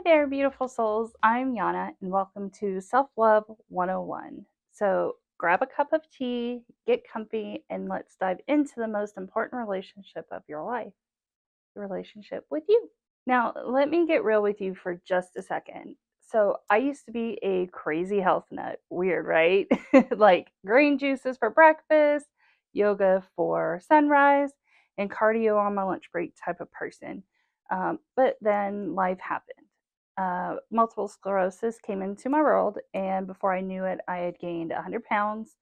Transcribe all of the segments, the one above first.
there, beautiful souls. I'm Yana, and welcome to Self Love 101. So, grab a cup of tea, get comfy, and let's dive into the most important relationship of your life, the relationship with you. Now, let me get real with you for just a second. So, I used to be a crazy health nut. Weird, right? Like green juices for breakfast, yoga for sunrise, and cardio on my lunch break type of person. But then life happened. Multiple sclerosis came into my world, and before I knew it, I had gained 100 pounds,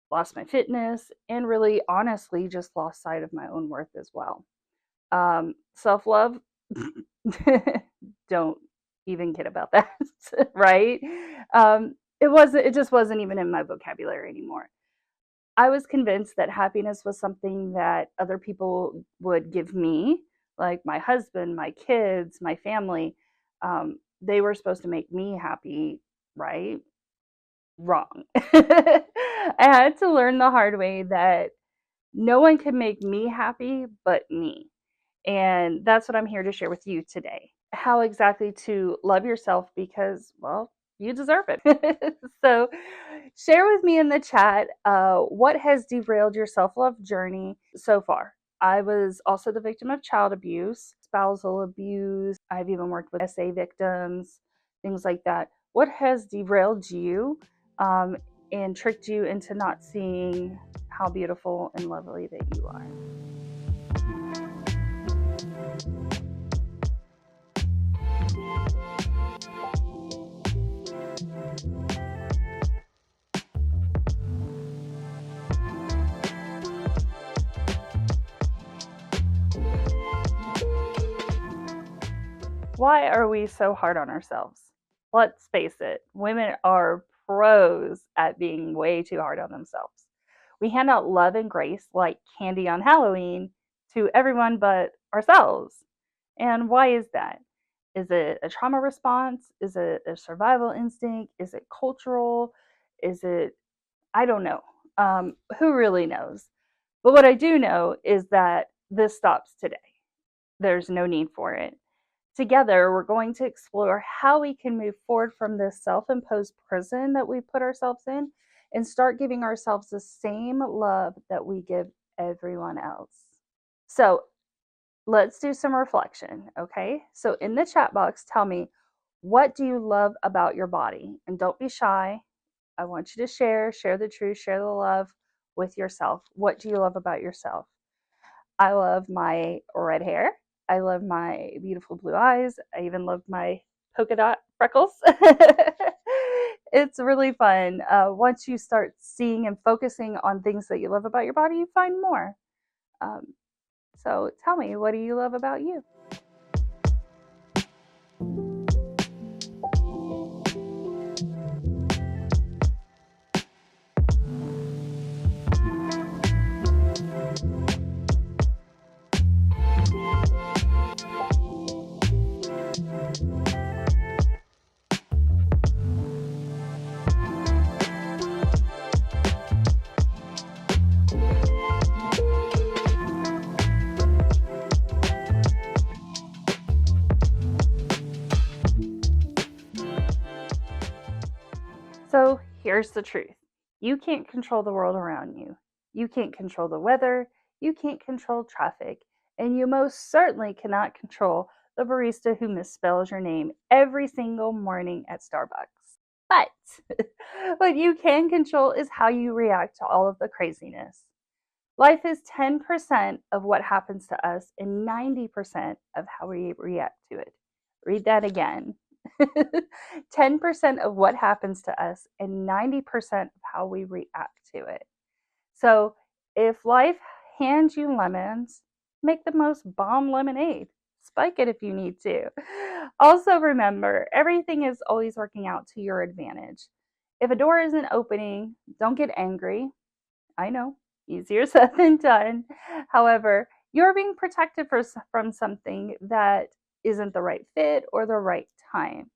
lost my fitness, and really honestly just lost sight of my own worth as well. Self love, don't even kid about that, right? It just wasn't even in my vocabulary anymore. I was convinced that happiness was something that other people would give me, like my husband, my kids, my family. They were supposed to make me happy, right? Wrong. I had to learn the hard way that no one could make me happy but me. And that's what I'm here to share with you today. How exactly to love yourself because, well, you deserve it. So, share with me in the chat what has derailed your self love journey so far. I was also the victim of child abuse, spousal abuse. I've even worked with SA victims, things like that. What has derailed you um, and tricked you into not seeing how beautiful and lovely that you are? Why are we so hard on ourselves? Let's face it, women are pros at being way too hard on themselves. We hand out love and grace like candy on Halloween to everyone but ourselves. And why is that? Is it a trauma response? Is it a survival instinct? Is it cultural? Is it, I don't know. Who really knows? But what I do know is that this stops today. There's no need for it. Together, we're going to explore how we can move forward from this self imposed prison that we put ourselves in and start giving ourselves the same love that we give everyone else. So, let's do some reflection, okay? So, in the chat box, tell me, what do you love about your body? And don't be shy. I want you to share the truth, share the love with yourself. What do you love about yourself? I love my red hair. I love my beautiful blue eyes. I even love my polka dot freckles. It's really fun. Once you start seeing and focusing on things that you love about your body, you find more. Um, so tell me, what do you love about you? So here's the truth. You can't control the world around you. You can't control the weather. You can't control traffic. And you most certainly cannot control the barista who misspells your name every single morning at Starbucks. But what you can control is how you react to all of the craziness. Life is 10% of what happens to us and 90% of how we react to it. Read that again. 10% of what happens to us and 90% of how we react to it. So if life hands you lemons, make the most bomb lemonade. Spike it if you need to. Also, remember, everything is always working out to your advantage. If a door isn't opening, don't get angry. I know, easier said than done. However, you're being protected from something that isn't the right fit or the right time.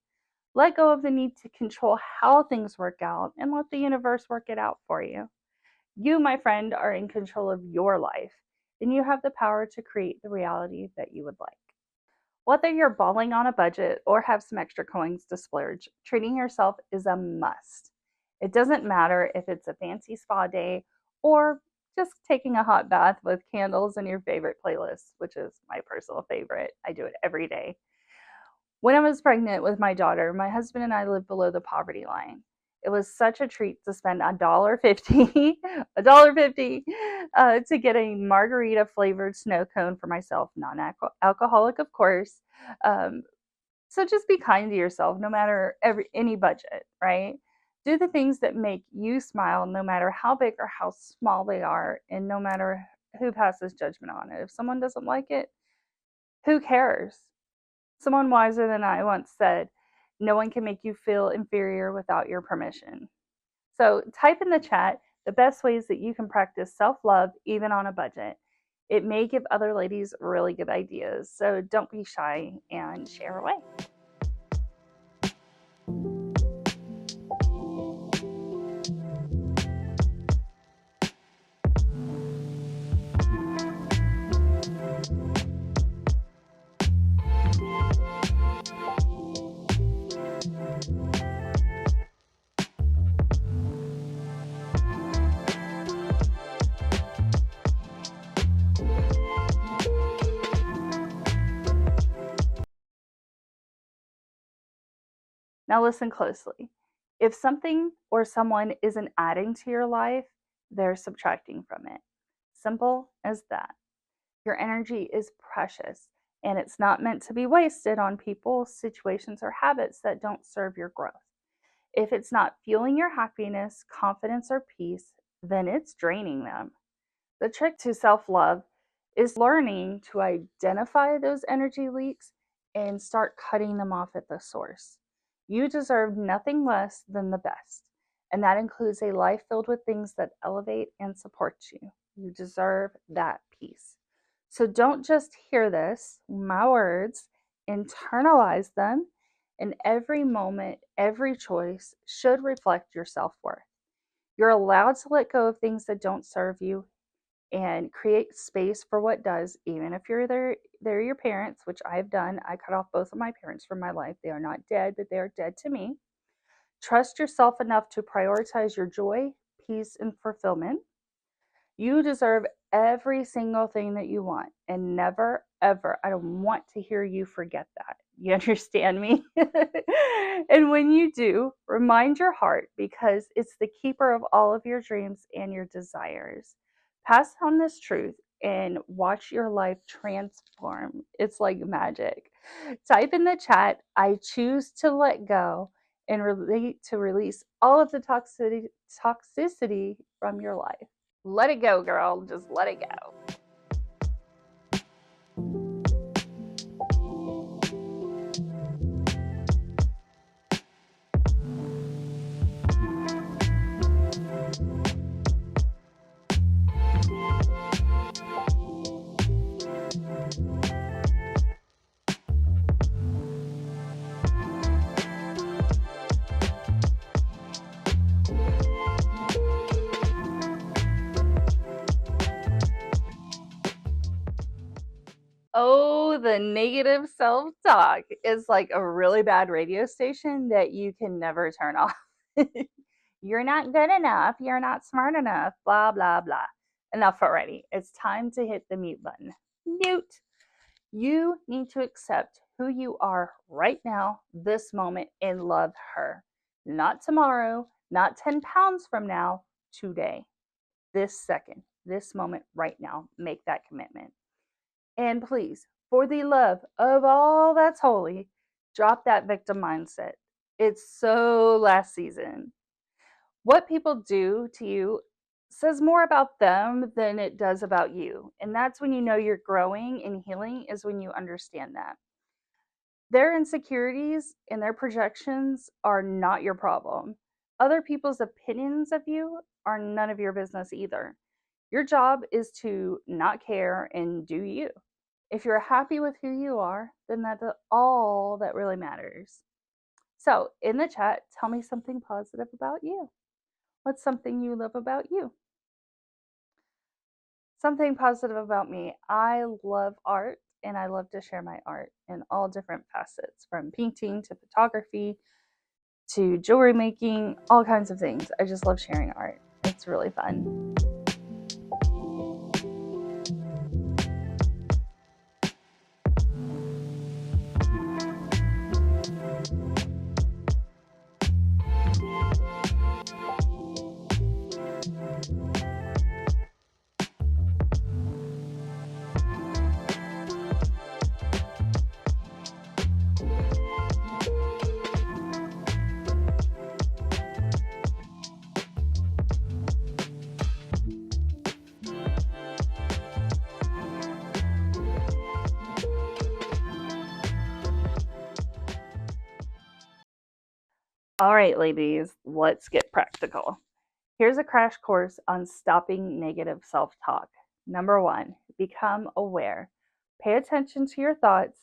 Let go of the need to control how things work out and let the universe work it out for you. You, my friend, are in control of your life, and you have the power to create the reality that you would like. Whether you're balling on a budget or have some extra coins to splurge, treating yourself is a must. It doesn't matter if it's a fancy spa day or just taking a hot bath with candles and your favorite playlist, which is my personal favorite. I do it every day. When I was pregnant with my daughter, my husband and I lived below the poverty line. It was such a treat to spend $1.50, $1.50 to get a margarita flavored snow cone for myself, non-alcoholic, of course. Um, so just be kind to yourself, no matter any budget, right? Do the things that make you smile, no matter how big or how small they are, and no matter who passes judgment on it. If someone doesn't like it, who cares? Someone wiser than I once said, no one can make you feel inferior without your permission. So type in the chat the best ways that you can practice self love even on a budget. It may give other ladies really good ideas. So don't be shy and share away. Now, listen closely. If something or someone isn't adding to your life, they're subtracting from it. Simple as that. Your energy is precious and it's not meant to be wasted on people, situations, or habits that don't serve your growth. If it's not fueling your happiness, confidence, or peace, then it's draining them. The trick to self love is learning to identify those energy leaks and start cutting them off at the source. You deserve nothing less than the best, and that includes a life filled with things that elevate and support you. You deserve that peace. So don't just hear this, my words, internalize them, and every moment, every choice should reflect your self worth. You're allowed to let go of things that don't serve you and create space for what does, even if they're your parents, which I've done. I cut off both of my parents from my life. They are not dead, but they are dead to me. Trust yourself enough to prioritize your joy, peace, and fulfillment. You deserve every single thing that you want, and never, ever, I don't want to hear you forget that. You understand me? And when you do, remind your heart because it's the keeper of all of your dreams and your desires. Pass on this truth and watch your life transform. It's like magic. Type in the chat, I choose to let go and release all of the toxicity from your life. Let it go, girl. Just let it go. Oh, the negative self talk is like a really bad radio station that you can never turn off. You're not good enough. You're not smart enough. Blah, blah, blah. Enough already. It's time to hit the mute button. Mute. You need to accept who you are right now, this moment, and love her. Not tomorrow, not 10 pounds from now, today, this second, this moment, right now. Make that commitment. And please, for the love of all that's holy, drop that victim mindset. It's so last season. What people do to you says more about them than it does about you. And that's when you know you're growing and healing, is when you understand that. Their insecurities and their projections are not your problem. Other people's opinions of you are none of your business either. Your job is to not care and do you. If you're happy with who you are, then that's all that really matters. So, in the chat, tell me something positive about you. What's something you love about you? Something positive about me. I love art and I love to share my art in all different facets, from painting to photography to jewelry making, all kinds of things. I just love sharing art. It's really fun. All right, ladies, let's get practical. Here's a crash course on stopping negative self talk. Number one, become aware. Pay attention to your thoughts.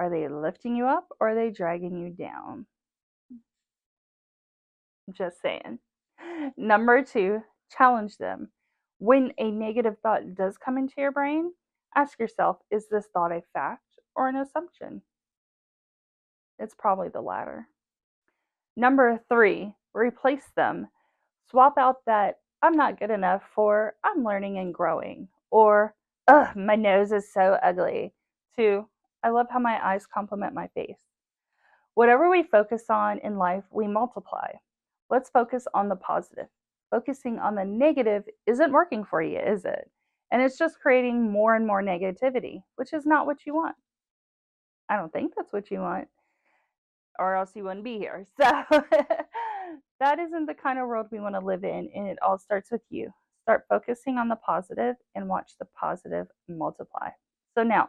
Are they lifting you up or are they dragging you down? Just saying. Number two, challenge them. When a negative thought does come into your brain, ask yourself, is this thought a fact or an assumption? It's probably the latter. Number three, replace them. Swap out that I'm not good enough for I'm learning and growing, or ugh, my nose is so ugly, to I love how my eyes complement my face. Whatever we focus on in life, we multiply. Let's focus on the positive. Focusing on the negative isn't working for you, is it? And it's just creating more and more negativity, which is not what you want. I don't think that's what you want, or else you wouldn't be here. So that isn't the kind of world we want to live in. And it all starts with you. Start focusing on the positive and watch the positive multiply. So now,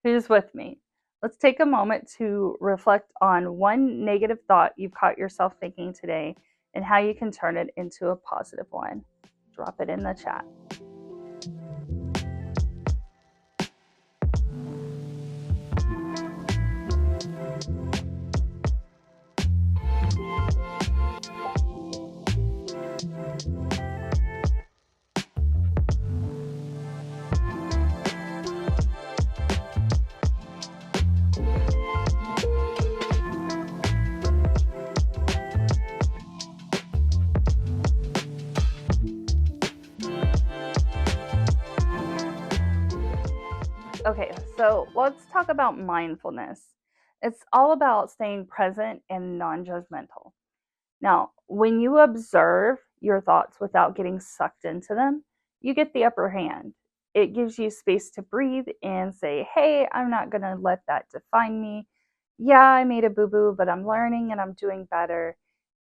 who's with me? Let's take a moment to reflect on one negative thought you've caught yourself thinking today and how you can turn it into a positive one. Drop it in the chat. Okay, so let's talk about mindfulness. It's all about staying present and non judgmental. Now, when you observe your thoughts without getting sucked into them, you get the upper hand. It gives you space to breathe and say, hey, I'm not going to let that define me. Yeah, I made a boo boo, but I'm learning and I'm doing better,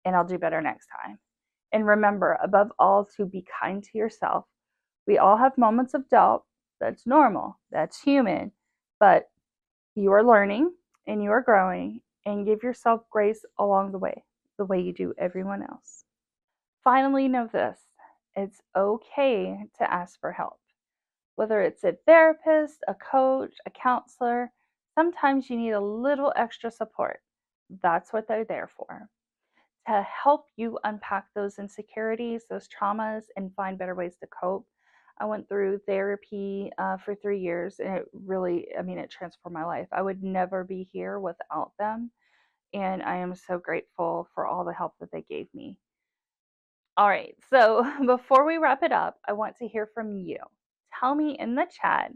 and I'll do better next time. And remember, above all, to be kind to yourself. We all have moments of doubt. That's normal, that's human, but you are learning and you are growing, and give yourself grace along the way you do everyone else. Finally, know this: it's okay to ask for help. Whether it's a therapist, a coach, a counselor, sometimes you need a little extra support. That's what they're there for, to help you unpack those insecurities, those traumas, and find better ways to cope. I went through therapy for 3 years, and it really, I mean, it transformed my life. I would never be here without them. And I am so grateful for all the help that they gave me. All right, so before we wrap it up, I want to hear from you. Tell me in the chat,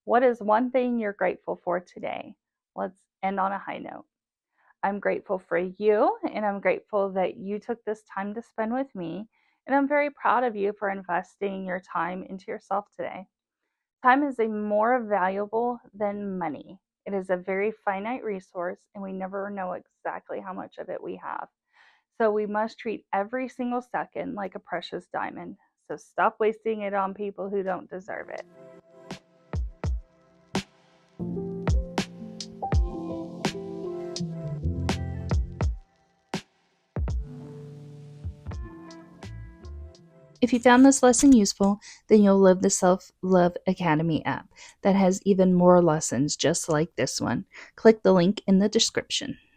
what is one thing you're grateful for today? Let's end on a high note. I'm grateful for you, and I'm grateful that you took this time to spend with me. And I'm very proud of you for investing your time into yourself today. Time is a more valuable than money. It is a very finite resource, and we never know exactly how much of it we have. So we must treat every single second like a precious diamond. So stop wasting it on people who don't deserve it. If you found this lesson useful, then you'll love the Self Love Academy app that has even more lessons just like this one. Click the link in the description.